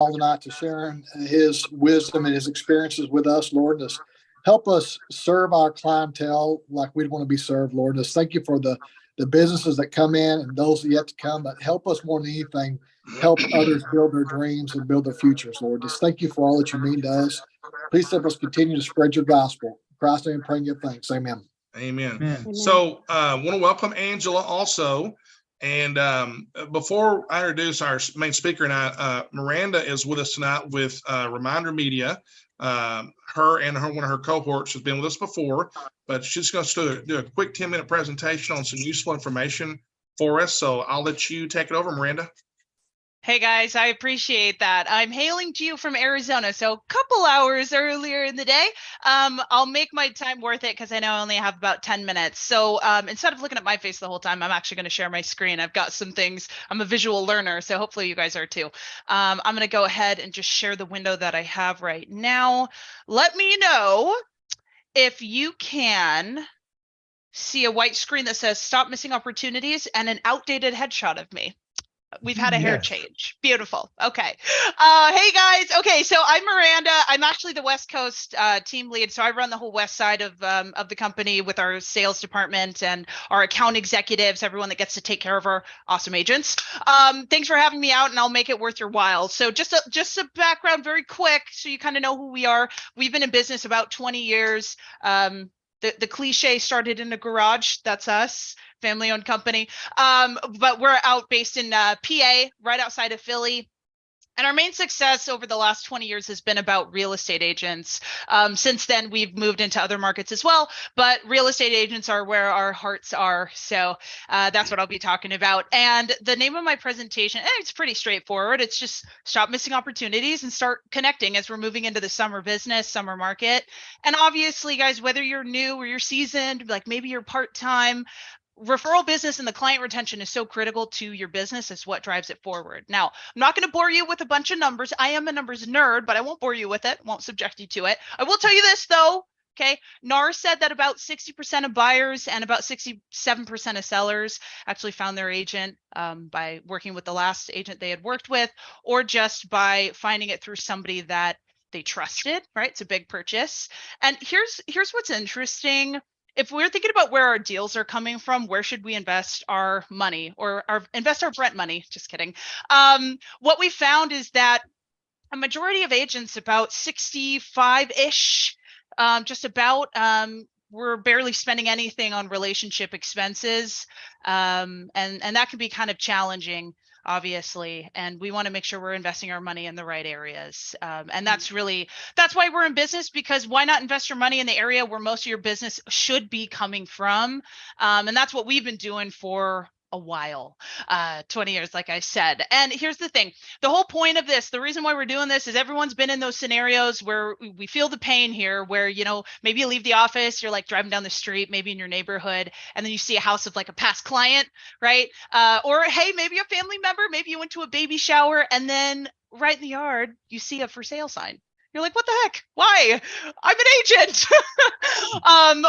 tonight to sharing his wisdom and his experiences with us, Lord. Just help us serve our clientele like we'd want to be served, Lord. Just thank you for the businesses that come in and those yet to come, but help us more than anything, help others build their dreams and build their futures, Lord. Just thank you for all that you mean to us. Please help us continue to spread your gospel. In Christ's name, praying give thanks. Amen. Amen. Amen. So I want to welcome Angela also. And before I introduce our main speaker and I, Miranda is with us tonight with Reminder Media. Her and one of her cohorts has been with us before, but she's going to do a quick 10-minute presentation on some useful information for us. So I'll let you take it over, Miranda. Hey guys, I appreciate that. I'm hailing to you from Arizona, so a couple hours earlier in the day. I'll make my time worth it because I know I only have about 10 minutes. So instead of looking at my face the whole time, I'm actually going to share my screen. I've got some things. I'm a visual learner, so hopefully you guys are too. I'm going to go ahead and just share the window that I have right now. Let me know if you can see a white screen that says "Stop Missing Opportunities" and an outdated headshot of me. We've had a hair change. Beautiful. Okay. Hey guys. Okay. So I'm Miranda. I'm actually the West Coast team lead. So I run the whole West side of the company with our sales department and our account executives, everyone that gets to take care of our awesome agents. Thanks for having me out, and I'll make it worth your while. So just a background very quick, so you kind of know who we are. We've been in business about 20 years. The cliche started in a garage. That's us, family-owned company. But we're out based in PA, right outside of Philly. And our main success over the last 20 years has been about real estate agents. Since then, we've moved into other markets as well, but real estate agents are where our hearts are. So that's what I'll be talking about. And the name of my presentation, it's pretty straightforward. It's just stop missing opportunities and start connecting as we're moving into the summer business, summer market. And obviously, guys, whether you're new or you're seasoned, like maybe you're part-time, referral business and the client retention is so critical to your business. It's what drives it forward. Now, I'm not going to bore you with a bunch of numbers. I am a numbers nerd, but I won't bore you with it. Won't subject you to it. I will tell you this though. Okay. NAR said that about 60% of buyers and about 67% of sellers actually found their agent by working with the last agent they had worked with, or just by finding it through somebody that they trusted, right? It's a big purchase. And here's what's interesting. If we're thinking about where our deals are coming from, where should we invest our money or invest our Brent money? Just kidding. What we found is that a majority of agents, about 65-ish, just about, we're barely spending anything on relationship expenses. And that can be kind of challenging, obviously, and we want to make sure we're investing our money in the right areas. And that's why we're in business, because why not invest your money in the area where most of your business should be coming from? And that's what we've been doing for a while, 20 years, like I said. And here's the thing, the whole point of this, the reason why we're doing this is everyone's been in those scenarios where we feel the pain here, where, you know, maybe you leave the office, you're like driving down the street, maybe in your neighborhood, and then you see a house of like a past client, right? Or hey, maybe a family member, maybe you went to a baby shower, and then right in the yard, you see a for sale sign. You're like, what the heck? Why? I'm an agent.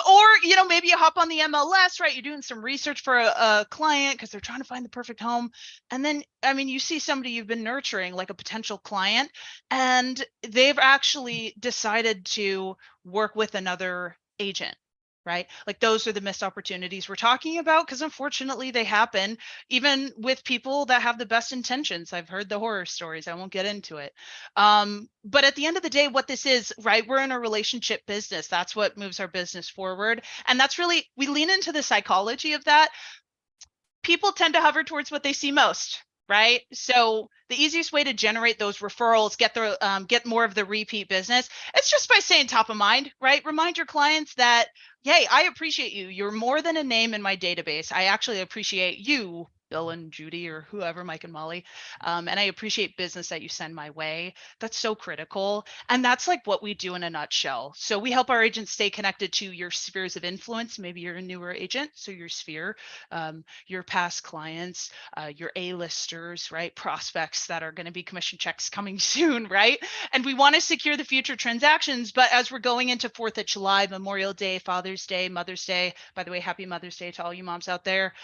Or, you know, maybe you hop on the MLS, right? You're doing some research for a client because they're trying to find the perfect home. And then, I mean, you see somebody you've been nurturing, like a potential client, and they've actually decided to work with another agent. Right? Like those are the missed opportunities we're talking about, because unfortunately they happen even with people that have the best intentions. I've heard the horror stories. I won't get into it. But at the end of the day, what this is, right? We're in a relationship business. That's what moves our business forward. And that's really, we lean into the psychology of that. People tend to hover towards what they see most. Right. So the easiest way to generate those referrals, get more of the repeat business, it's just by saying top of mind, right? Remind your clients that, hey, I appreciate you. You're more than a name in my database. I actually appreciate you, Bill and Judy, or whoever, Mike and Molly. And I appreciate business that you send my way. That's so critical. And that's like what we do in a nutshell. So we help our agents stay connected to your spheres of influence. Maybe you're a newer agent, so your sphere, your past clients, your A-listers, right? Prospects that are going to be commission checks coming soon, right? And we want to secure the future transactions. But as we're going into 4th of July, Memorial Day, Father's Day, Mother's Day, by the way, happy Mother's Day to all you moms out there.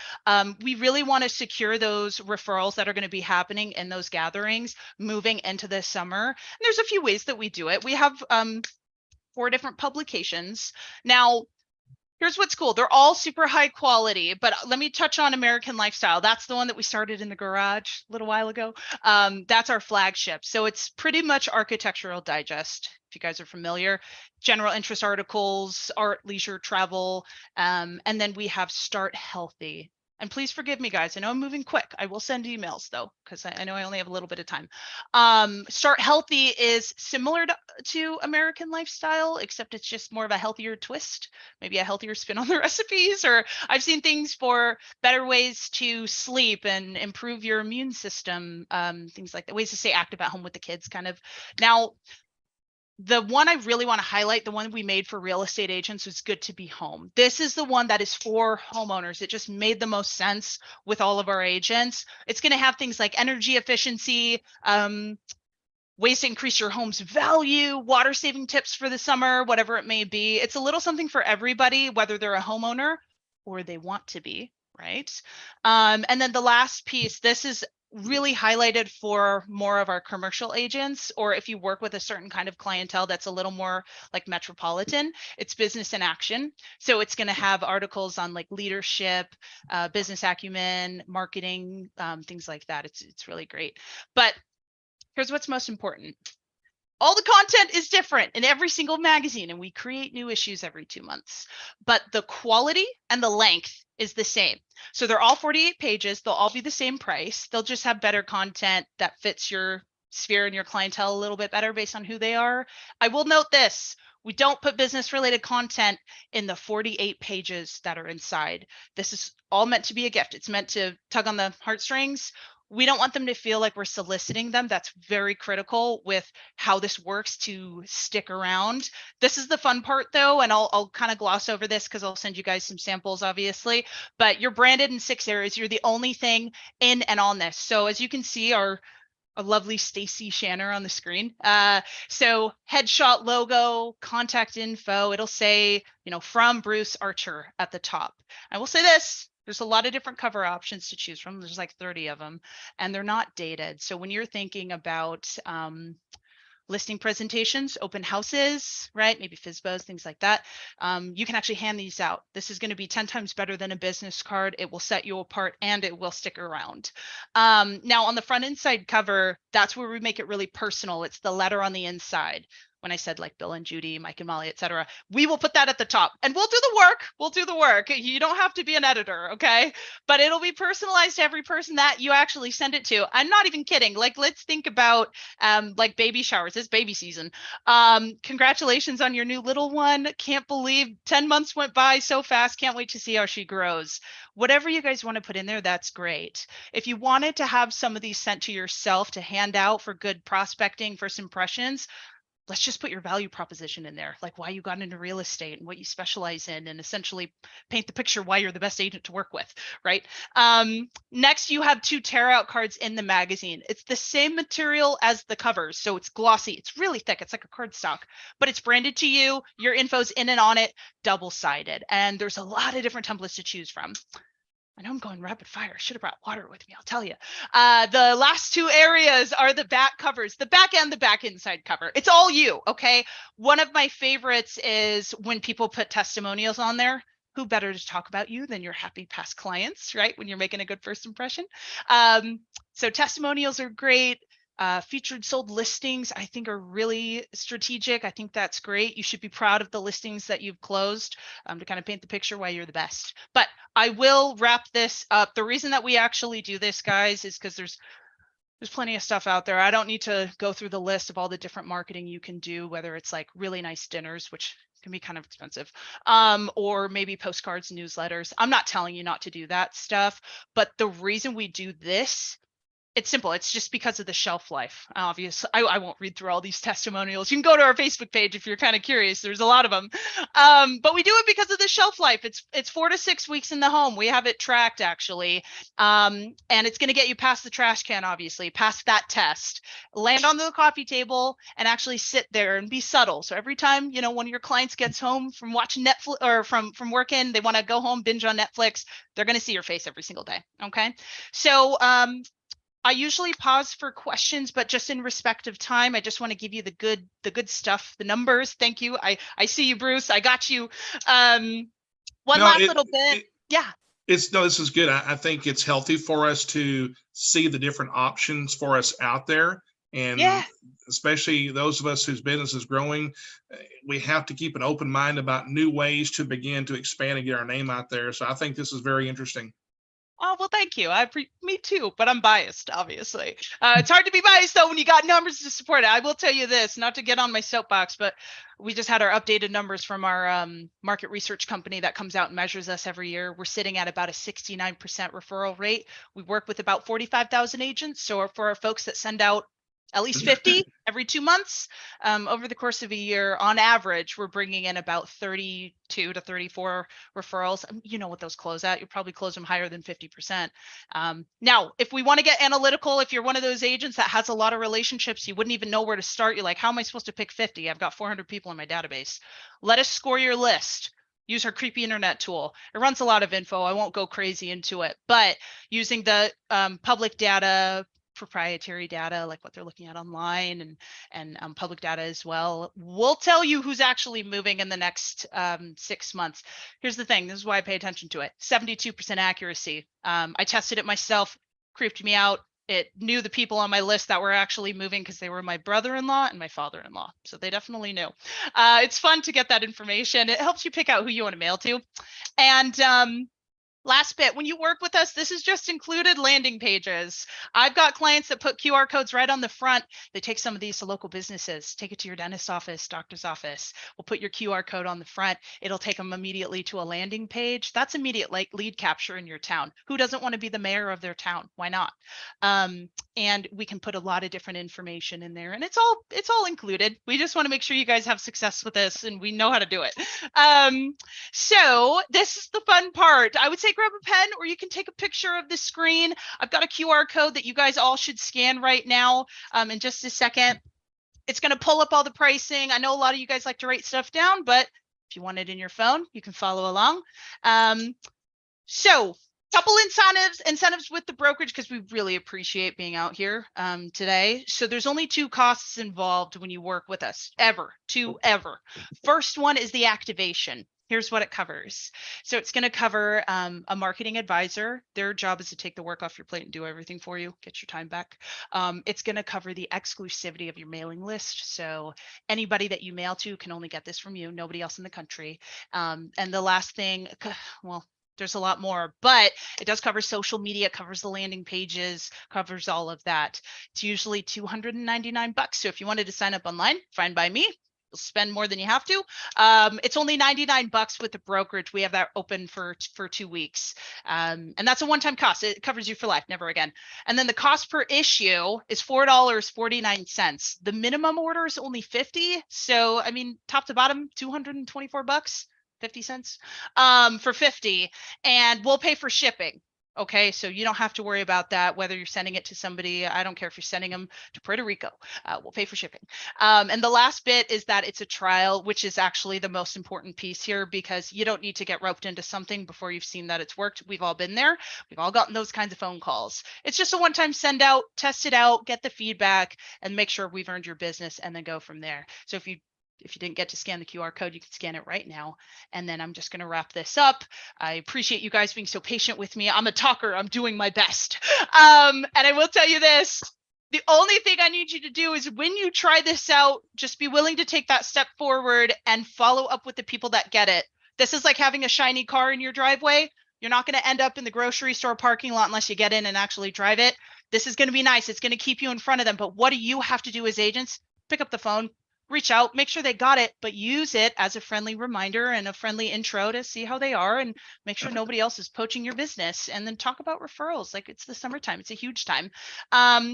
We really want to secure those referrals that are going to be happening in those gatherings moving into the summer. And there's a few ways that we do it. We have 4 different publications. Now, here's what's cool. They're all super high quality, but let me touch on American Lifestyle. That's the one that we started in the garage a little while ago. That's our flagship. So it's pretty much Architectural Digest, if you guys are familiar. General interest articles, art, leisure, travel. And then we have Start Healthy. And please forgive me, guys. I know I'm moving quick. I will send emails though, because I know I only have a little bit of time. Start Healthy is similar to American Lifestyle, except it's just more of a healthier twist, maybe a healthier spin on the recipes. Or I've seen things for better ways to sleep and improve your immune system, things like that, ways to stay active at home with the kids kind of. Now, the one I really want to highlight, the one we made for real estate agents, was Good to Be Home. This is the one that is for homeowners. It just made the most sense with all of our agents. It's going to have things like energy efficiency, ways to increase your home's value, water saving tips for the summer, whatever it may be. It's a little something for everybody, whether they're a homeowner or they want to be, right? And then the last piece, this is really highlighted for more of our commercial agents, or if you work with a certain kind of clientele that's a little more like metropolitan. It's Business in Action. So it's going to have articles on like leadership, business acumen, marketing, things like that. It's really great. But here's what's most important. All the content is different in every single magazine, and we create new issues every 2 months, but the quality and the length is the same. So they're all 48 pages. They'll all be the same price. They'll just have better content that fits your sphere and your clientele a little bit better based on who they are. I will note this. We don't put business related content in the 48 pages that are inside. This is all meant to be a gift. It's meant to tug on the heartstrings. We don't want them to feel like we're soliciting them. That's very critical with how this works to stick around. This is the fun part though, and I'll kind of gloss over this because I'll send you guys some samples obviously, but you're branded in 6 areas. You're the only thing in and on this. So as you can see, our lovely Stacy Shanner on the screen. So headshot logo, contact info, it'll say, from Bruce Archer at the top. I will say this, there's a lot of different cover options to choose from. There's like 30 of them, and they're not dated. So when you're thinking about listing presentations, open houses, right? Maybe FSBOs, things like that. You can actually hand these out. This is going to be 10 times better than a business card. It will set you apart and it will stick around. Now on the front inside cover, that's where we make it really personal. It's the letter on the inside. When I said like Bill and Judy, Mike and Molly, etc., we will put that at the top and we'll do the work. We'll do the work. You don't have to be an editor, okay? But it'll be personalized to every person that you actually send it to. I'm not even kidding. Like, let's think about like baby showers. It's baby season. Congratulations on your new little one. Can't believe 10 months went by so fast. Can't wait to see how she grows. Whatever you guys want to put in there, that's great. If you wanted to have some of these sent to yourself to hand out for good prospecting, first impressions, let's just put your value proposition in there, like why you got into real estate and what you specialize in, and essentially paint the picture why you're the best agent to work with, right? Next, you have 2 tear out cards in the magazine. It's the same material as the covers, so it's glossy. It's really thick. It's like a cardstock, but it's branded to you. Your info's in and on it, double-sided, and there's a lot of different templates to choose from. I know I'm going rapid fire. I should have brought water with me, I'll tell you. The last 2 areas are the back covers, the back and the back inside cover. It's all you, okay? One of my favorites is when people put testimonials on there. Who better to talk about you than your happy past clients, right? When you're making a good first impression. So testimonials are great. Featured sold listings, I think, are really strategic. I think that's great. You should be proud of the listings that you've closed, to kind of paint the picture why you're the best. But I will wrap this up. The reason that we actually do this, guys, is because there's plenty of stuff out there. I don't need to go through the list of all the different marketing you can do, whether it's like really nice dinners, which can be kind of expensive, or maybe postcards, newsletters. I'm not telling you not to do that stuff, but the reason we do this It's simple. It's just because of the shelf life. Obviously, I won't read through all these testimonials. You can go to our Facebook page if you're kind of curious. There's a lot of them. But we do it because of the shelf life. It's 4 to 6 weeks in the home. We have it tracked actually. And it's going to get you past the trash can, obviously, past that test. Land on the coffee table and actually sit there and be subtle. So every time, one of your clients gets home from watching Netflix or from working, they want to go home, binge on Netflix, they're going to see your face every single day. Okay. So, I usually pause for questions, but just in respect of time, I just want to give you the good stuff, the numbers. Thank you. I see you, Bruce. I got you. One last little bit. Yeah. This is good. I think it's healthy for us to see the different options for us out there. And especially those of us whose business is growing, we have to keep an open mind about new ways to begin to expand and get our name out there. So I think this is very interesting. Oh, well, thank you. Me too, but I'm biased, obviously. It's hard to be biased, though, when you got numbers to support it. I will tell you this, not to get on my soapbox, but we just had our updated numbers from our market research company that comes out and measures us every year. We're sitting at about a 69% referral rate. We work with about 45,000 agents. So for our folks that send out at least 50 every 2 months, over the course of a year, on average, we're bringing in about 32 to 34 referrals. You know what those close at. You probably close them higher than 50%. Now, if we want to get analytical, if you're one of those agents that has a lot of relationships, you wouldn't even know where to start. You're like, how am I supposed to pick 50? I've got 400 people in my database. Let us score your list. Use our creepy internet tool. It runs a lot of info. I won't go crazy into it, but using the public data, proprietary data, like what they're looking at online, and public data as well, we'll tell you who's actually moving in the next 6 months. Here's the thing. This is why I pay attention to it. 72% accuracy. I tested it myself, creeped me out. It knew the people on my list that were actually moving because they were my brother-in-law and my father-in-law. So they definitely knew. It's fun to get that information. It helps you pick out who you want to mail to. And last bit, when you work with us, this is just included landing pages. I've got clients that put QR codes right on the front. They take some of these to local businesses, take it to your dentist's office, doctor's office. We'll put your QR code on the front. It'll take them immediately to a landing page. That's immediate lead capture in your town. Who doesn't want to be the mayor of their town? Why not? And we can put a lot of different information in there, and it's all included. We just want to make sure you guys have success with this, and we know how to do it. So this is the fun part. I would say grab a pen, or you can take a picture of the screen. I've got a QR code that you guys all should scan right now. In just a second, it's going to pull up all the pricing. I know a lot of you guys like to write stuff down, but if you want it in your phone, you can follow along. So couple incentives with the brokerage, because we really appreciate being out here today. So there's only 2 costs involved when you work with us, ever. First one is the activation. Here's what it covers. So it's going to cover a marketing advisor. Their job is to take the work off your plate and do everything for you, get your time back. It's going to cover the exclusivity of your mailing list. So anybody that you mail to can only get this from you, nobody else in the country. And the last thing, well, there's a lot more, but it does cover social media, covers the landing pages, covers all of that. It's usually $299. So if you wanted to sign up online, fine by me. Spend more than you have to. It's only $99 with the brokerage. We have that open for 2 weeks. And that's a one-time cost. It covers you for life, never again. And then the cost per issue is $4.49. The minimum order is only 50. So, I mean, top to bottom, $224, 50 cents for 50. And we'll pay for shipping. Okay, so you don't have to worry about that, whether you're sending it to somebody. I don't care if you're sending them to Puerto Rico. We'll pay for shipping. And the last bit is that it's a trial, which is actually the most important piece here, because you don't need to get roped into something before you've seen that it's worked. We've all been there. We've all gotten those kinds of phone calls. It's just a one-time send out, test it out, get the feedback, and make sure we've earned your business, and then go from there. So if you didn't get to scan the QR code, you can scan it right now. And then I'm just going to wrap this up. I appreciate you guys being so patient with me. I'm a talker. I'm doing my best. And I will tell you this. The only thing I need you to do is, when you try this out, just be willing to take that step forward and follow up with the people that get it. This is like having a shiny car in your driveway. You're not going to end up in the grocery store parking lot unless you get in and actually drive it. This is going to be nice. It's going to keep you in front of them. But what do you have to do as agents? Pick up the phone. reach out, make sure they got it, but use it as a friendly reminder and a friendly intro to see how they are and make sure nobody else is poaching your business. And then talk about referrals. Like, it's the summertime. It's a huge time.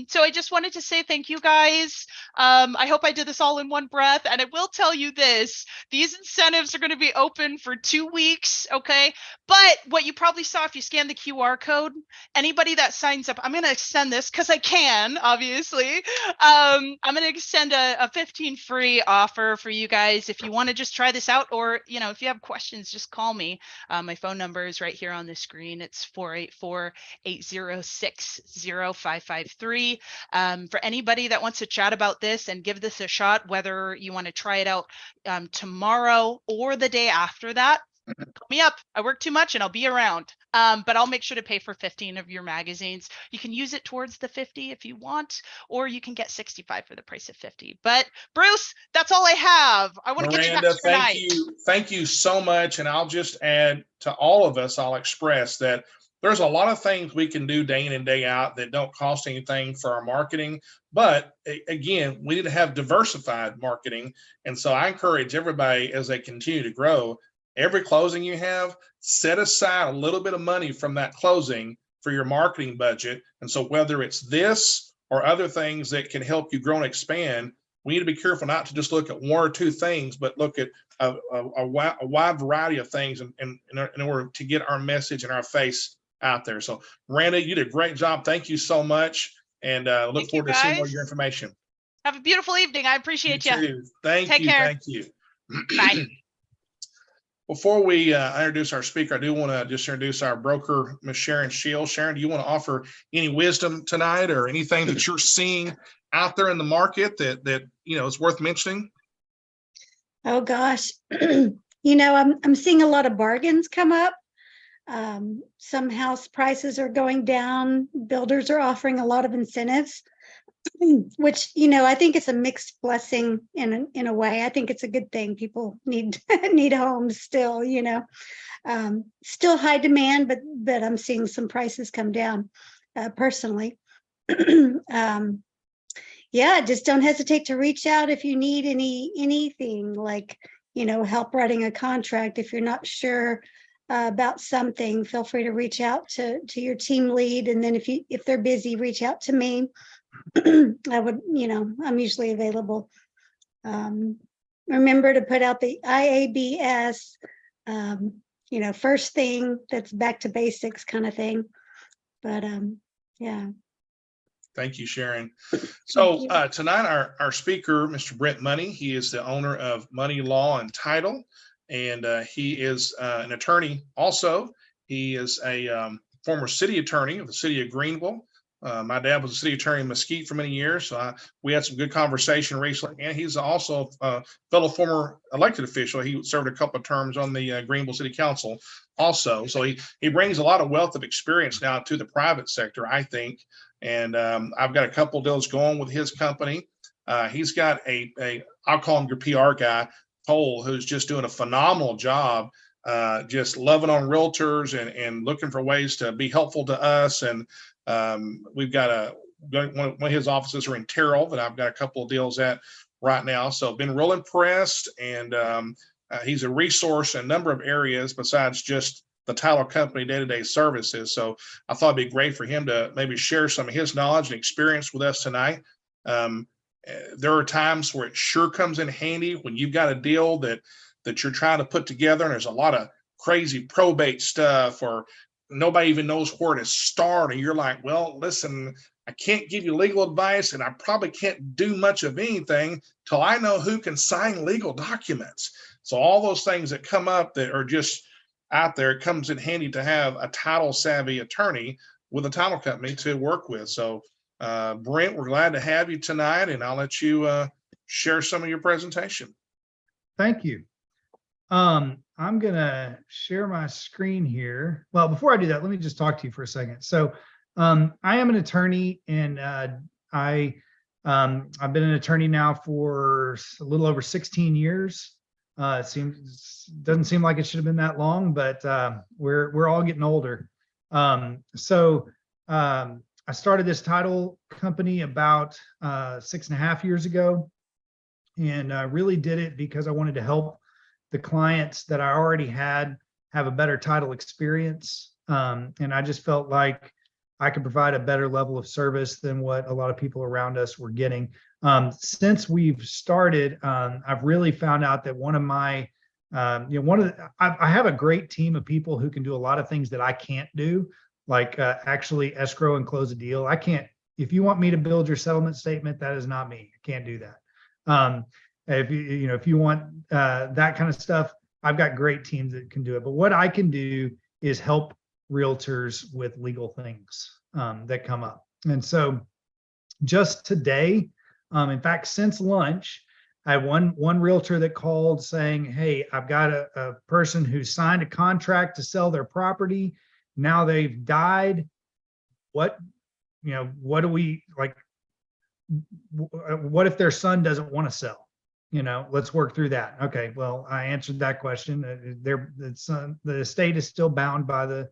So I just wanted to say thank you guys. I hope I did this all in one breath. And I will tell you this, these incentives are going to be open for 2 weeks. Okay. But what you probably saw if you scan the QR code, anybody that signs up, I'm going to extend this because I can, obviously. I'm going to extend a 15 free offer for you guys if you want to just try this out, or, you know, if you have questions, just call me. My phone number is right here on the screen. It's 484-806-0553. For anybody that wants to chat about this and give this a shot, whether you want to try it out tomorrow or the day after that, call me up. I work too much and I'll be around. But I'll make sure to pay for 15 of your magazines. You can use it towards the 50 if you want, or you can get 65 for the price of 50. But Bruce, that's all I have. I want to get you Miranda, extra thank night. you. Thank you so much. And I'll just add to all of us, I'll express that there's a lot of things we can do day in and day out that don't cost anything for our marketing. But again, we need to have diversified marketing. And so I encourage everybody, as they continue to grow, every closing you have, set aside a little bit of money from that closing for your marketing budget. And so whether it's this or other things that can help you grow and expand, we need to be careful not to just look at one or two things, but look at a wide variety of things in order to get our message and our face out there. So Miranda, you did a great job. Thank you so much. And look forward to seeing more of your information. Have a beautiful evening. I appreciate you. Too. Thank Take you. care. Thank you. Bye. Before we introduce our speaker, I do want to just introduce our broker, Ms. Sharon Shields. Sharon, do you want to offer any wisdom tonight or anything that you're seeing out there in the market that you know is worth mentioning? Oh gosh, you know, I'm seeing a lot of bargains come up. Some house prices are going down. Builders are offering a lot of incentives, which, you know, I think it's a mixed blessing in a way. I think it's a good thing. People need need homes still, you know, still high demand, but I'm seeing some prices come down personally. Yeah, just don't hesitate to reach out if you need anything, like, you know, help writing a contract. If you're not sure about something, feel free to reach out to your team lead. And then if they're busy, reach out to me. I would, you know, I'm usually available. Remember to put out the IABS, you know, first thing. That's back to basics kind of thing. But yeah. Thank you, Sharon. So tonight, our speaker, Mr. Brent Money, he is the owner of Money Law and Title, and he is an attorney also. He is a former city attorney of the city of Greenville. My dad was a city attorney in Mesquite for many years, so we had some good conversation recently. And he's also a fellow former elected official. He served a couple of terms on the Greenville City Council also. So he brings a lot of wealth of experience now to the private sector, I think. And I've got a couple deals going with his company. He's got I'll call him your PR guy, Cole, who's just doing a phenomenal job, just loving on realtors and looking for ways to be helpful to us. And we've got one of his offices are in Terrell that I've got a couple of deals at right now. So I've been real impressed. And he's a resource in a number of areas besides just the title company day-to-day services. So I thought it'd be great for him to maybe share some of his knowledge and experience with us tonight. There are times where it sure comes in handy when you've got a deal that you're trying to put together and there's a lot of crazy probate stuff or nobody even knows where to start. And you're like, well, listen, I can't give you legal advice and I probably can't do much of anything till I know who can sign legal documents. So all those things that come up that are just out there, it comes in handy to have a title savvy attorney with a title company to work with. So Brent, we're glad to have you tonight, and I'll let you share some of your presentation. Thank you. I'm gonna share my screen here. Well, before I do that, let me just talk to you for a second. So I am an attorney, and I've been an attorney now for a little over 16 years. Doesn't seem like it should have been that long, but we're all getting older. I started this title company about 6.5 years ago, and really did it because I wanted to help the clients that I already had have a better title experience. And I just felt like I could provide a better level of service than what a lot of people around us were getting. Since we've started, I've really found out that one of my, I have a great team of people who can do a lot of things that I can't do, like actually escrow and close a deal. I can't, if you want me to build your settlement statement, that is not me. I can't do that. If you want that kind of stuff, I've got great teams that can do it. But what I can do is help realtors with legal things that come up. And so just today, in fact, since lunch, I had one realtor that called saying, hey, I've got a person who signed a contract to sell their property. Now they've died. What do we like? What if their son doesn't want to sell? Let's work through that. Okay, well, I answered that question. The estate is still bound by the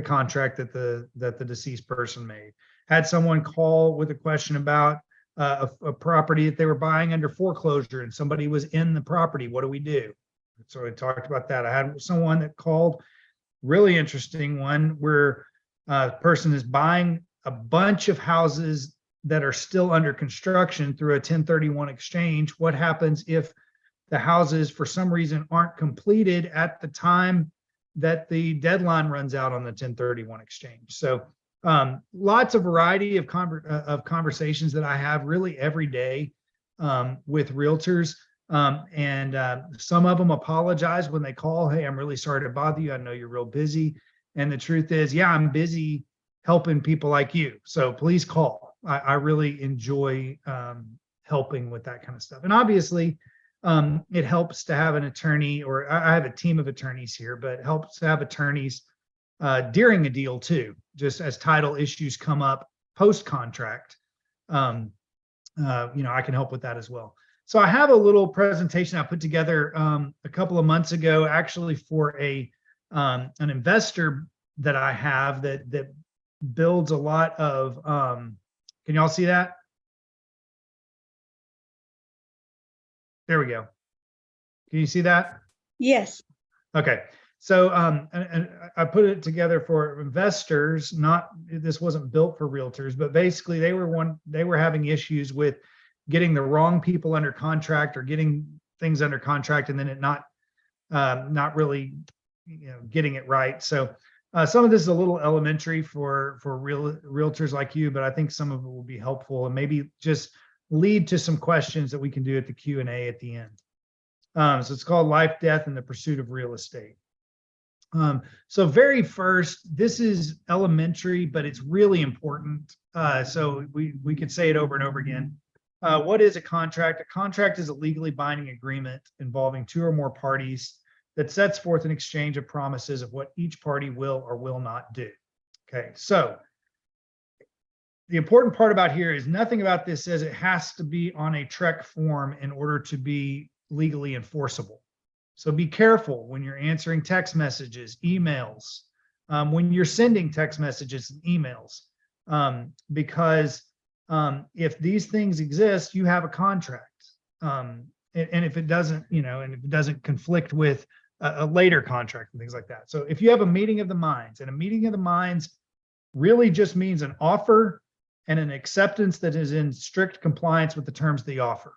contract that the deceased person made. Had someone call with a question about a property that they were buying under foreclosure and somebody was in the property. What do we do? So I talked about that. I had someone that called, really interesting one, where a person is buying a bunch of houses that are still under construction through a 1031 exchange. What happens if the houses for some reason aren't completed at the time that the deadline runs out on the 1031 exchange? So lots of variety of conversations that I have really every day with realtors. And some of them apologize when they call. Hey, I'm really sorry to bother you. I know you're real busy. And the truth is, yeah, I'm busy helping people like you. So please call. I really enjoy helping with that kind of stuff. And obviously, it helps to have an attorney, or I have a team of attorneys here, but it helps to have attorneys during a deal too, just as title issues come up post-contract. I can help with that as well. So I have a little presentation I put together a couple of months ago, actually for an investor that I have that builds a lot of, can y'all see that? There we go. Can you see that? Yes. Okay. So and I put it together for investors. This wasn't built for realtors, but basically they were having issues with getting the wrong people under contract or getting things under contract and then it not really getting it right. So some of this is a little elementary for realtors like you, but I think some of it will be helpful and maybe just lead to some questions that we can do at the Q&A at the end. So it's called Life, Death, and the Pursuit of Real Estate. So very first, this is elementary, but it's really important. So we could say it over and over again. What is a contract? A contract is a legally binding agreement involving two or more parties that sets forth an exchange of promises of what each party will or will not do. Okay, so the important part about here is nothing about this says it has to be on a TREC form in order to be legally enforceable. So be careful when you're answering text messages, emails, when you're sending text messages and emails, because if these things exist, you have a contract. And if it doesn't, and if it doesn't conflict with a later contract and things like that. So if you have a meeting of the minds, and a meeting of the minds really just means an offer and an acceptance that is in strict compliance with the terms of the offer.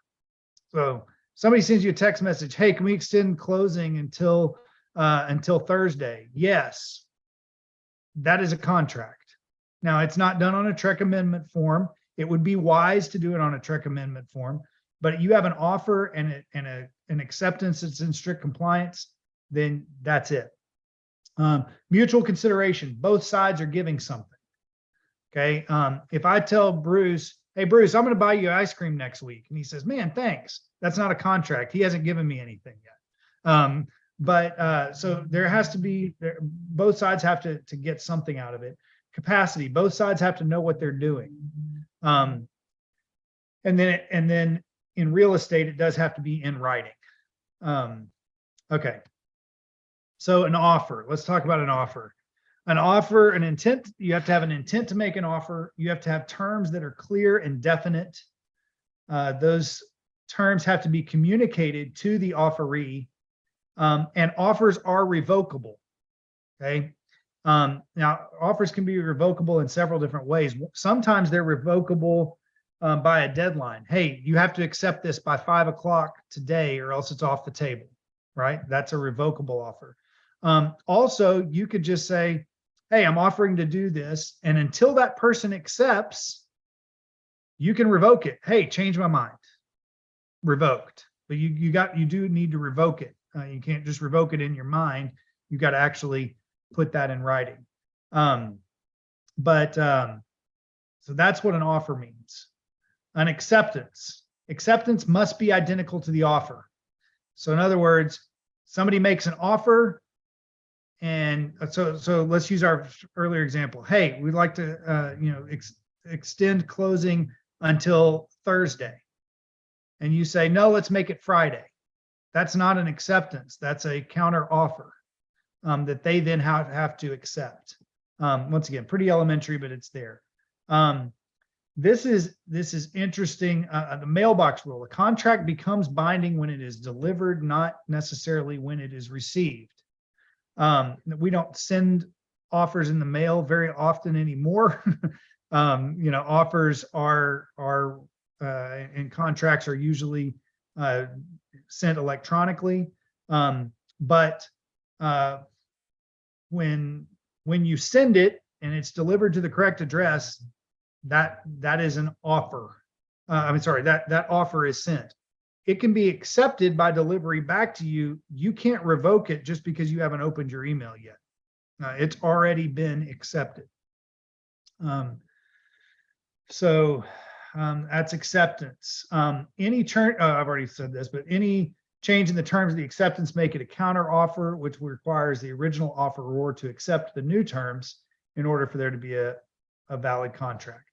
So somebody sends you a text message, hey, can we extend closing until Thursday? Yes, that is a contract. Now, it's not done on a TREC amendment form. It would be wise to do it on a TREC amendment form, but you have an offer and an acceptance that's in strict compliance, then that's it. Mutual consideration, both sides are giving something. Okay, if I tell Bruce, hey, Bruce, I'm going to buy you ice cream next week. And he says, man, thanks. That's not a contract. He hasn't given me anything yet. So there has to be, both sides have to get something out of it. Capacity, both sides have to know what they're doing. And then in real estate, it does have to be in writing. Okay. So an offer, let's talk about an offer. An offer, an intent, you have to have an intent to make an offer. You have to have terms that are clear and definite. Those terms have to be communicated to the offeree, and offers are revocable. Okay. Now, offers can be revocable in several different ways. Sometimes they're revocable by a deadline. Hey, you have to accept this by 5 o'clock today, or else it's off the table, right? That's a revocable offer. Also, you could just say, hey, I'm offering to do this, and until that person accepts, you can revoke it. Hey, change my mind. Revoked. But you do need to revoke it. You can't just revoke it in your mind. You got to actually put that in writing. So that's what an offer means. An acceptance. Acceptance must be identical to the offer. So in other words, somebody makes an offer, and so let's use our earlier example. Hey, we'd like to extend closing until Thursday. And you say, no, let's make it Friday. That's not an acceptance. That's a counter offer that they then have to accept. Once again, pretty elementary, but it's there. This is interesting. The mailbox rule. A contract becomes binding when it is delivered, not necessarily when it is received. We don't send offers in the mail very often anymore. Offers are and contracts are usually sent electronically. But when you send it and it's delivered to the correct address, that is an offer. That offer is sent. It can be accepted by delivery back to you. You can't revoke it just because you haven't opened your email yet. It's already been accepted. That's acceptance. Any turn, I've already said this, but any change in the terms of the acceptance make it a counter offer, which requires the original offeror to accept the new terms in order for there to be a valid contract.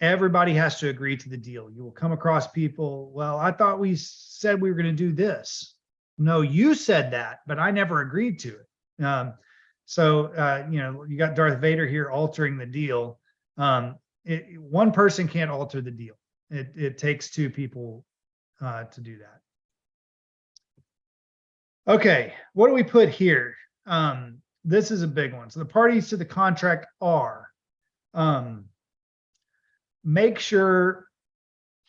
Everybody has to agree to the deal. You will come across people, well, I thought we said we were going to do this. No, you said that, but I never agreed to it. You got Darth Vader here altering the deal. One person can't alter the deal. It takes two people to do that. Okay, what do we put here? This is a big one. So the parties to the contract are, make sure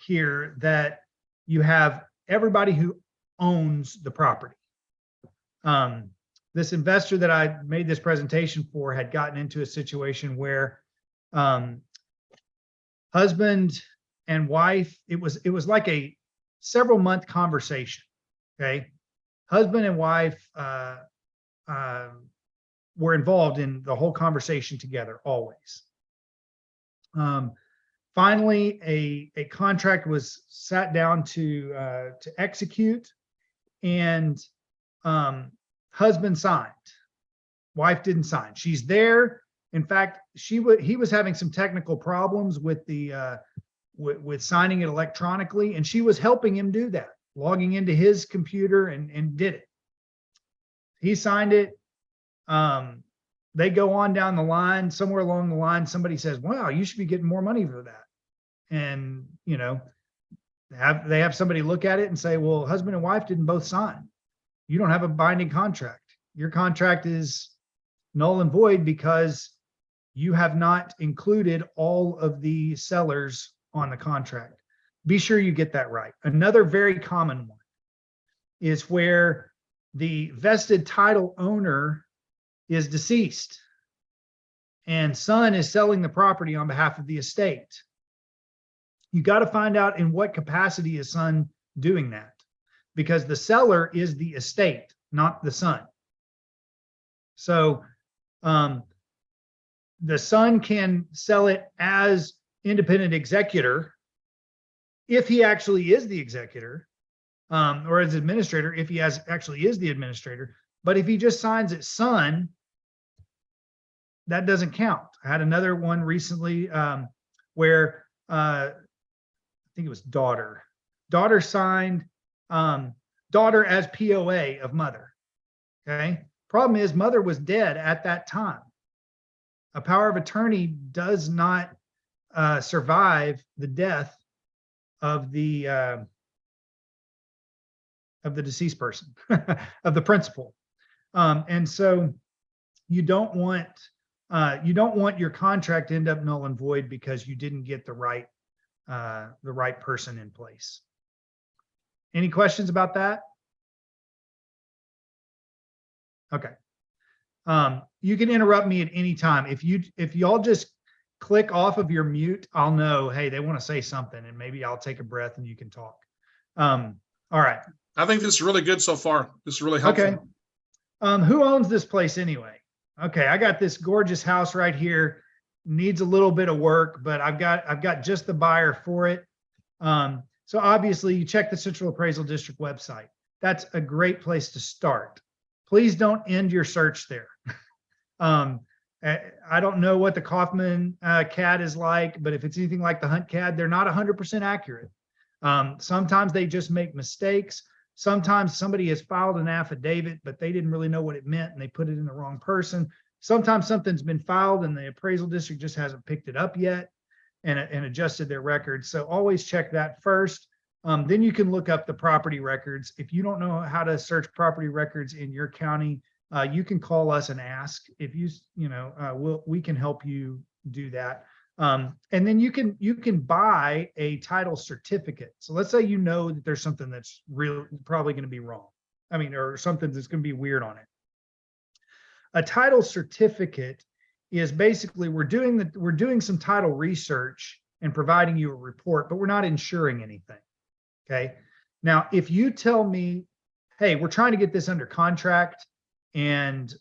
here that you have everybody who owns the property. This investor that I made this presentation for had gotten into a situation where husband and wife, it was like a several month conversation. Okay. Husband and wife were involved in the whole conversation together always. Finally, a contract was sat down to execute, and husband signed. Wife didn't sign. She's there. In fact, he was having some technical problems with the with signing it electronically, and she was helping him do that, logging into his computer and did it. He signed it. They go on down the line. Somewhere along the line, somebody says, "Wow, you should be getting more money for that." And they have somebody look at it and say, "Well, husband and wife didn't both sign. You don't have a binding contract. Your contract is null and void because you have not included all of the sellers on the contract." Be sure you get that right. Another very common one is where the vested title owner is deceased and son is selling the property on behalf of the estate. You got to find out in what capacity is son doing that, because the seller is the estate, not the son. So the son can sell it as independent executor if he actually is the executor, or as administrator if he actually is the administrator. But if he just signs it son, that doesn't count. I had another one recently where I think it was daughter signed daughter as POA of mother. Okay. Problem is, mother was dead at that time. A power of attorney does not survive the death of the deceased person, of the principal. And so you don't want your contract to end up null and void because you didn't get the right person in place. Any questions about that? Okay. You can interrupt me at any time. If y'all just click off of your mute, I'll know, hey, they want to say something, and maybe I'll take a breath and you can talk. All right. I think this is really good so far. This is really helpful. Okay. Who owns this place anyway? Okay, I got this gorgeous house right here. Needs a little bit of work, but I've got just the buyer for it. So obviously you check the Central Appraisal District website. That's a great place to start. Please don't end your search there. I don't know what the Kaufman CAD is like, but if it's anything like the Hunt CAD, they're not 100% accurate. Sometimes they just make mistakes. Sometimes somebody has filed an affidavit, but they didn't really know what it meant and they put it in the wrong person. Sometimes something's been filed and the appraisal district just hasn't picked it up yet and adjusted their records. So always check that first. Then you can look up the property records. If you don't know how to search property records in your county, you can call us and ask. If we can help you do that. And then you can buy a title certificate. So let's say you know that there's something that's probably going to be wrong. Or something that's going to be weird on it. A title certificate is basically we're doing some title research and providing you a report, but we're not insuring anything. Okay. Now, if you tell me, hey, we're trying to get this under contract and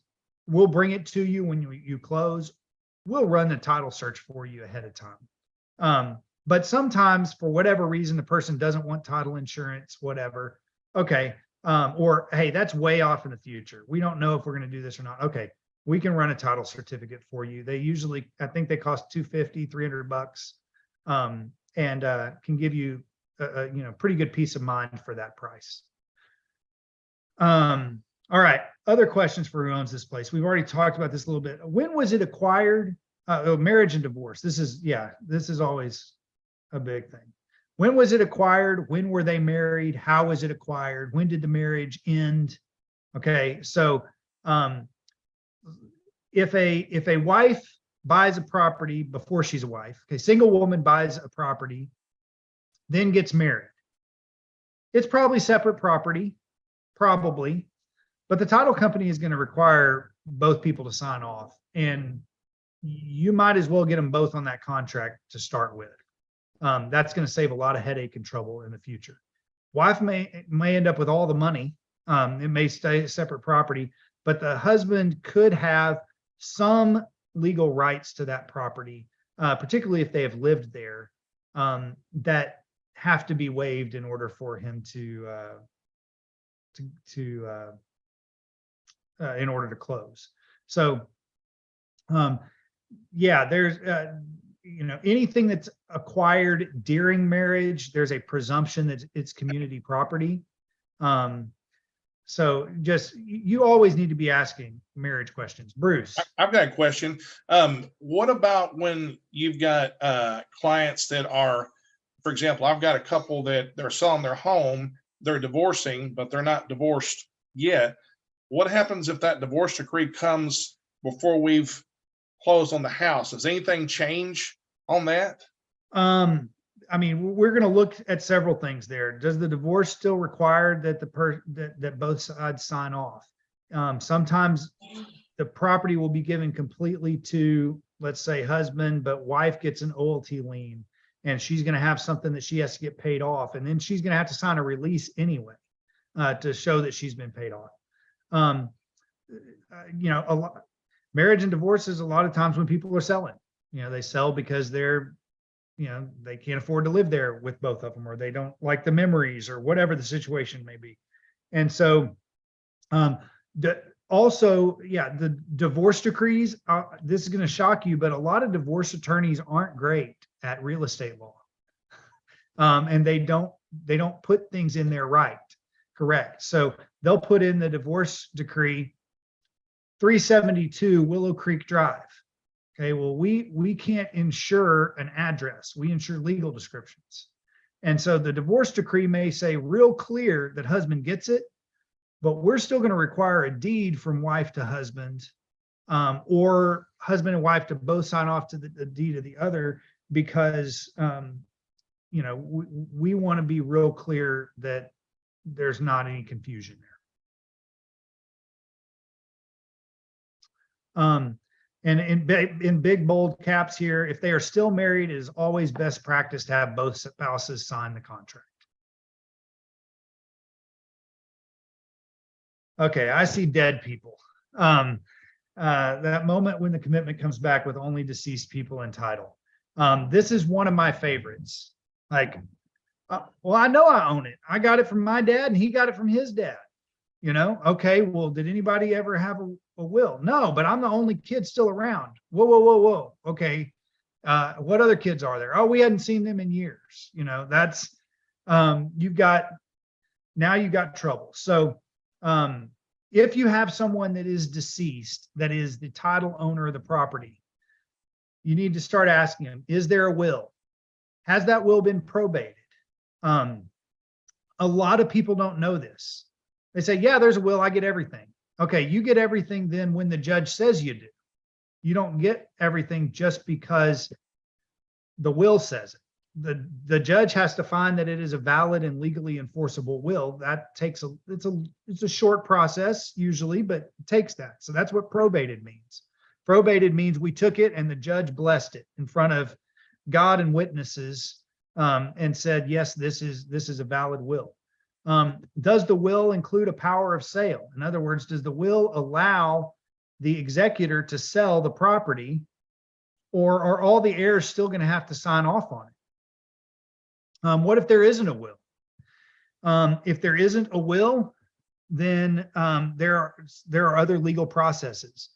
we'll bring it to you when you close, we'll run the title search for you ahead of time. But sometimes for whatever reason, the person doesn't want title insurance, whatever. Okay. Or, hey, that's way off in the future. We don't know if we're going to do this or not. Okay. We can run a title certificate for you. They usually, I think they cost $250, $300, and can give you pretty good peace of mind for that price. All right. Other questions for who owns this place. We've already talked about this a little bit. When was it acquired? Marriage and divorce. This is always a big thing. When was it acquired? When were they married? How was it acquired? When did the marriage end? Okay. So, if a wife buys a property before she's a wife, okay, single woman buys a property, then gets married. It's probably separate property, probably, but the title company is going to require both people to sign off, and you might as well get them both on that contract to start with. That's going to save a lot of headache and trouble in the future. Wife may end up with all the money. It may stay separate property, but the husband could have some legal rights to that property, particularly if they have lived there, that have to be waived in order for him in order to close. So, there's anything that's acquired during marriage, there's a presumption that it's community property. So just, you always need to be asking marriage questions. Bruce. I've got a question. What about when you've got clients that are, for example, I've got a couple that they're selling their home, they're divorcing, but they're not divorced yet. What happens if that divorce decree comes before we've closed on the house? Does anything change on that? We're going to look at several things there. Does the divorce still require that that both sides sign off? Sometimes the property will be given completely to, let's say, husband, but wife gets an OLT lien, and she's going to have something that she has to get paid off, and then she's going to have to sign a release anyway to show that she's been paid off. Marriage and divorce is a lot of times when people are selling. They sell because they can't afford to live there with both of them, or they don't like the memories, or whatever the situation may be. And so the divorce decrees, this is going to shock you, but a lot of divorce attorneys aren't great at real estate law. And they don't put things in there correct. So they'll put in the divorce decree, 372 Willow Creek Drive. Okay, well, we can't insure an address. We insure legal descriptions. And so the divorce decree may say real clear that husband gets it, but we're still going to require a deed from wife to husband, or husband and wife to both sign off to the deed of the other, because we want to be real clear that there's not any confusion there. And in big bold caps here, if they are still married, it is always best practice to have both spouses sign the contract. Okay, I see dead people. That moment when the commitment comes back with only deceased people in title. This is one of my favorites. Like, well, I know I own it. I got it from my dad and he got it from his dad. Okay, well, did anybody ever have a will? No, but I'm the only kid still around. Whoa, whoa, whoa, whoa. Okay. What other kids are there? Oh, we hadn't seen them in years. That's, you've got trouble. So, if you have someone that is deceased, that is the title owner of the property, you need to start asking them, is there a will? Has that will been probated? A lot of people don't know this. They say, yeah, there's a will, I get everything. Okay, you get everything then when the judge says you do. You don't get everything just because the will says it. The judge has to find that it is a valid and legally enforceable will. That takes it's a short process usually, but it takes that. So that's what probated means. Probated means we took it and the judge blessed it in front of God and witnesses, and said, yes, this is a valid will. Does the will include a power of sale? In other words, does the will allow the executor to sell the property, or are all the heirs still going to have to sign off on it? What if there isn't a will? If there isn't a will, then there are other legal processes.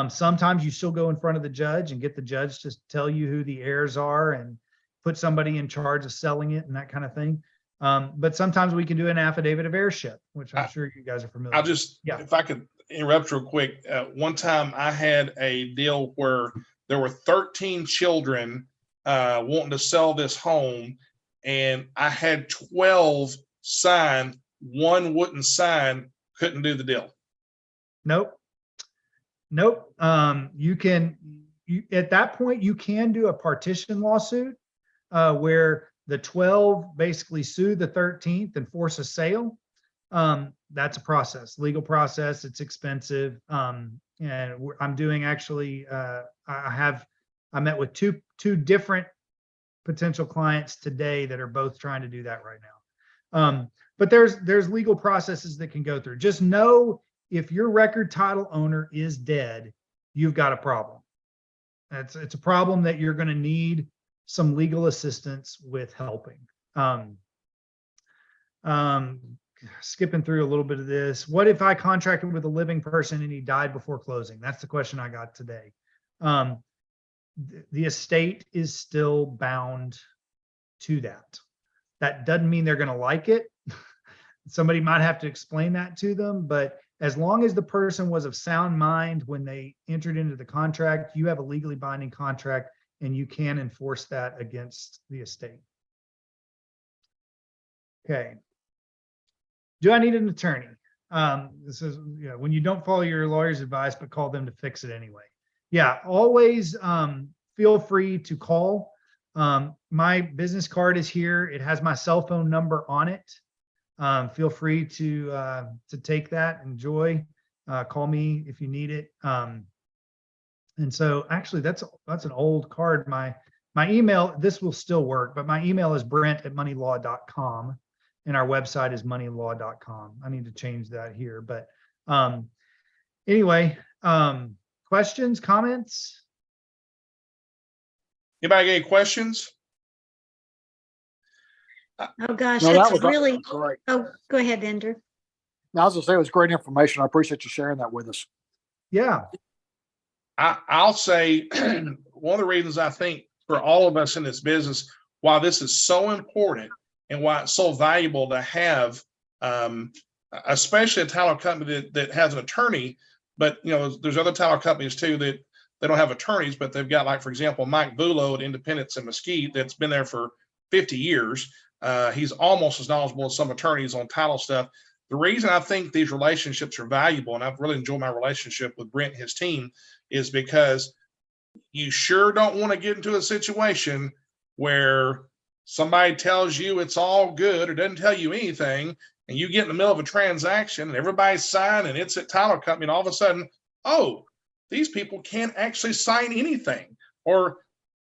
Sometimes you still go in front of the judge and get the judge to tell you who the heirs are and put somebody in charge of selling it and that kind of thing. But sometimes we can do an affidavit of heirship, which I'm sure you guys are familiar I'll with. just, if I could interrupt real quick. One time I had a deal where there were 13 children wanting to sell this home, and I had 12 sign. One wouldn't sign, couldn't do the deal. Nope. At that point, you can do a partition lawsuit where the 12 basically sue the 13th and force a sale. That's a process, legal process. It's expensive. And I'm doing actually, I met with two different potential clients today that are both trying to do that right now. But there's legal processes that can go through. Just know if your record title owner is dead, you've got a problem. It's a problem that you're going to need some legal assistance with helping. Skipping through a little bit of this. What if I contracted with a living person and he died before closing? That's the question I got today. The estate is still bound to that. That doesn't mean they're going to like it. Somebody might have to explain that to them, but as long as the person was of sound mind when they entered into the contract, you have a legally binding contract and you can enforce that against the estate. Okay. Do I need an attorney? This is, when you don't follow your lawyer's advice, but call them to fix it anyway. Yeah, always feel free to call. My business card is here. It has my cell phone number on it. Feel free to take that. Enjoy. Call me if you need it. And so actually that's an old card. My email, this will still work, but my email is brent@moneylaw.com and our website is moneylaw.com. I need to change that here, but anyway, questions, comments? Anybody got any questions? Oh gosh, No, that's that was really great. Oh, go ahead, Ender. Now, I was gonna say it was great information. I appreciate you sharing that with us. Yeah. I'll say one of the reasons I think for all of us in this business, why this is so important and why it's so valuable to have, especially a title company that has an attorney, but there's other title companies too that they don't have attorneys, but they've got, like, for example, Mike Bulow at Independence in Mesquite that's been there for 50 years. He's almost as knowledgeable as some attorneys on title stuff. The reason I think these relationships are valuable, and I've really enjoyed my relationship with Brent and his team, is because you sure don't want to get into a situation where somebody tells you it's all good or doesn't tell you anything, and you get in the middle of a transaction and everybody's signed and it's at title company, and all of a sudden, oh, these people can't actually sign anything, or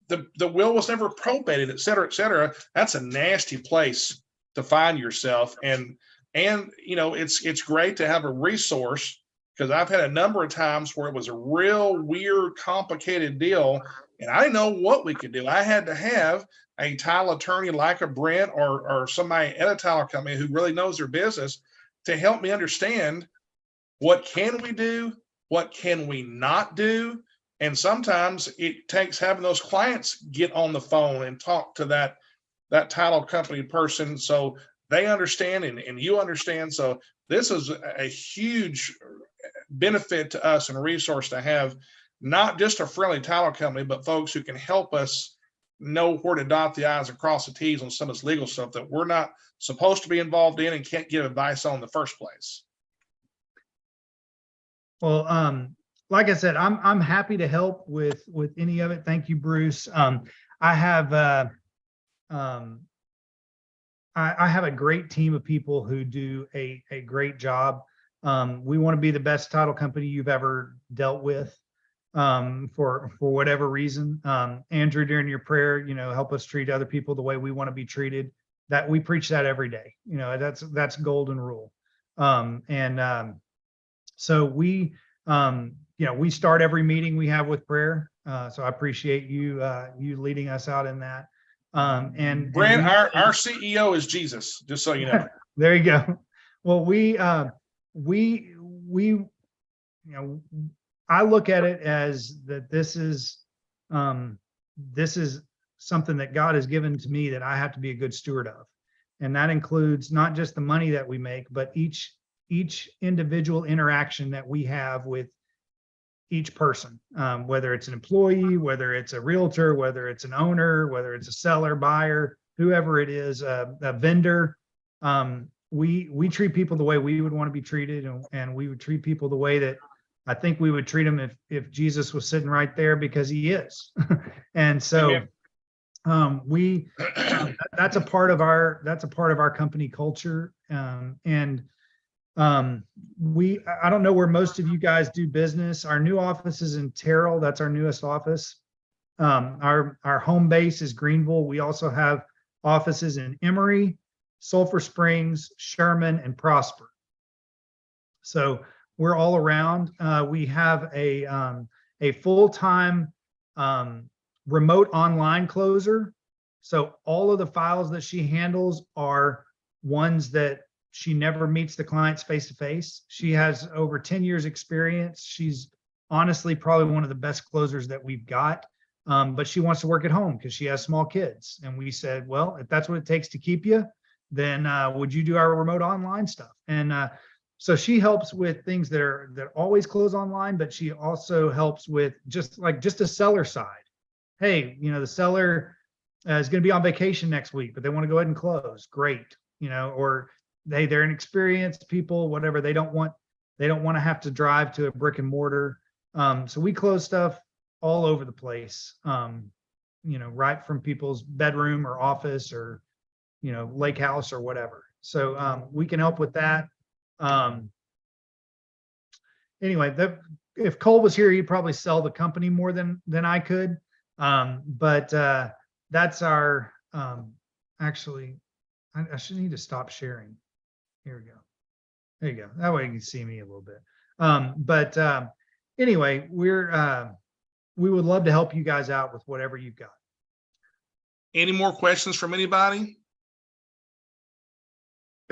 the will was never probated, et cetera, et cetera. That's a nasty place to find yourself. And it's great to have a resource, because I've had a number of times where it was a real weird, complicated deal, and I didn't know what we could do. I had to have a title attorney like a Brent or somebody at a title company who really knows their business to help me understand what can we do, what can we not do. And sometimes it takes having those clients get on the phone and talk to that title company person so they understand and you understand. So this is a huge benefit to us and a resource to have, not just a friendly title company, but folks who can help us know where to dot the I's and cross the T's on some of this legal stuff that we're not supposed to be involved in and can't give advice on in the first place. Well, like I said, I'm happy to help with any of it. Thank you, Bruce. I have a great team of people who do a great job. We want to be the best title company you've ever dealt with, for whatever reason. Andrew, during your prayer, help us treat other people the way we want to be treated. That we preach that every day. That's golden rule. So we start every meeting we have with prayer. So I appreciate you leading us out in that. And Brent, our CEO is Jesus, just so you know. There you go. Well, I look at it as that this is something that God has given to me that I have to be a good steward of. And that includes not just the money that we make, but each individual interaction that we have with each person, whether it's an employee, whether it's a realtor, whether it's an owner, whether it's a seller, buyer, whoever it is, a vendor. We treat people the way we would want to be treated, and we would treat people the way that I think we would treat them if Jesus was sitting right there, because he is. And so that's a part of our company culture. I don't know where most of you guys do business. Our new office is in Terrell. That's our newest office. Our home base is Greenville. We also have offices in Emory, Sulphur Springs, Sherman, and Prosper. So we're all around. We have a full-time remote online closer. So all of the files that she handles are ones that she never meets the clients face to face. She has over 10 years experience. She's honestly probably one of the best closers that we've got. But she wants to work at home because she has small kids. And we said, well, if that's what it takes to keep you, then would you do our remote online stuff? And so she helps with things that always close online, but she also helps with just a seller side. Hey, the seller is going to be on vacation next week, but they want to go ahead and close. Great. Or they're inexperienced people, whatever. They don't want to have to drive to a brick and mortar. So we close stuff all over the place, right from people's bedroom or office or, lake house or whatever. So we can help with that. Anyway, if Cole was here, he'd probably sell the company more than I could. But that's our, actually, I should need to stop sharing. Here we go. There you go. That way you can see me a little bit. But anyway, we would love to help you guys out with whatever you've got. Any more questions from anybody?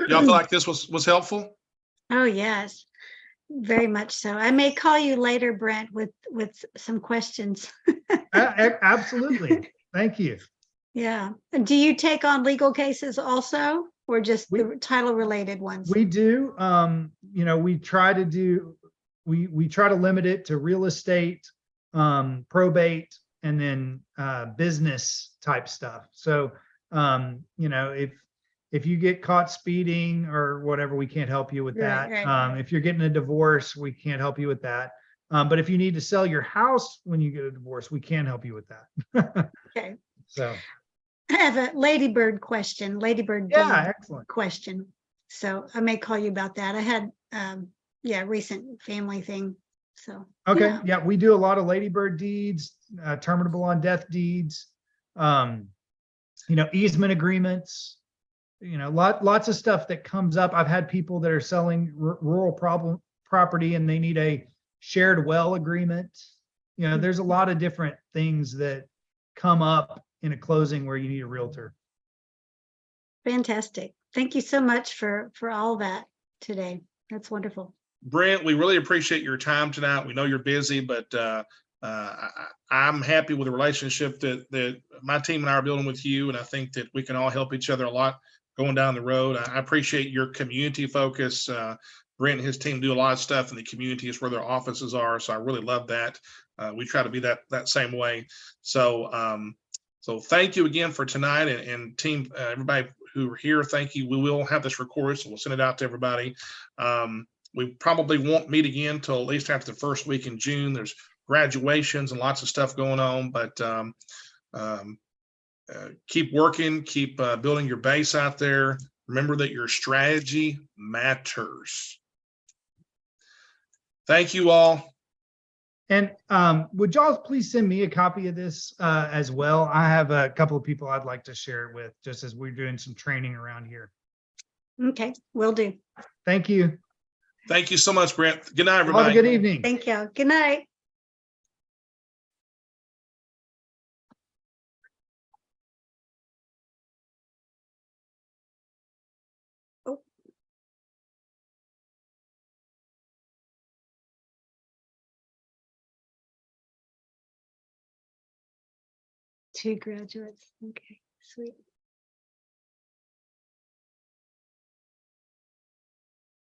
Y'all feel like this was helpful? Oh, yes, very much so. I may call you later, Brent, with some questions. Absolutely. Thank you. Yeah. Do you take on legal cases also, or just the title related ones? We do. We try to limit it to real estate, probate, and then business type stuff. So if you get caught speeding or whatever, we can't help you with that. Right. If you're getting a divorce, we can't help you with that. But if you need to sell your house when you get a divorce, we can help you with that. Okay. So, I have a ladybird question, ladybird yeah, deed excellent. question. So I may call you about that. I had, recent family thing. So. Okay, yeah, we do a lot of ladybird deeds, terminable on death deeds, easement agreements, lots of stuff that comes up. I've had people that are selling rural property and they need a shared well agreement. There's a lot of different things that come up in a closing where you need a realtor. Fantastic. Thank you so much for all that today. That's wonderful. Brent, we really appreciate your time tonight. We know you're busy, but I'm happy with the relationship that my team and I are building with you. And I think that we can all help each other a lot going down the road. I appreciate your community focus. Brent and his team do a lot of stuff in the communities where their offices are. So I really love that. We try to be that same way. So thank you again for tonight, and team, everybody who are here, thank you. We will have this recorded, so we'll send it out to everybody. We probably won't meet again till at least after the first week in June. There's graduations and lots of stuff going on, but keep working, keep building your base out there. Remember that your strategy matters. Thank you all. And would y'all please send me a copy of this as well? I have a couple of people I'd like to share it with, just as we're doing some training around here. Okay, will do. Thank you. Thank you so much, Brent. Good night, everybody. Have a good evening. Thank you. Good night. Oh. 2 graduates. Okay, sweet.